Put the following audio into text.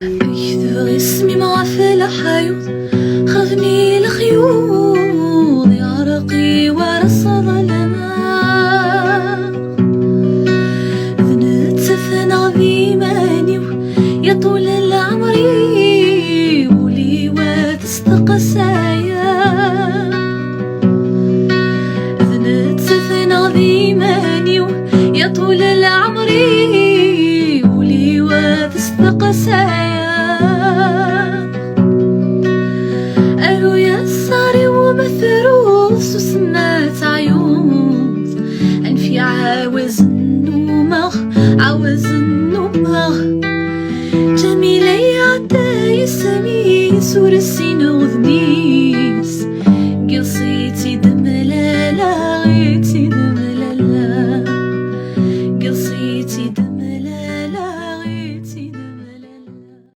يكثر اسمي مع الحيوط خذني الخيوط يا رقي ورص ظلماء ذنت سفن عظيماني يا طول العمر ولي وتستقسايا ذنت سفن عظيماني يا طول العمر ولي وتستقسايا مثروس وسمات عيوط أنفي عاوز النومة عاوز النومة جميلة عدا يسمي سور السنو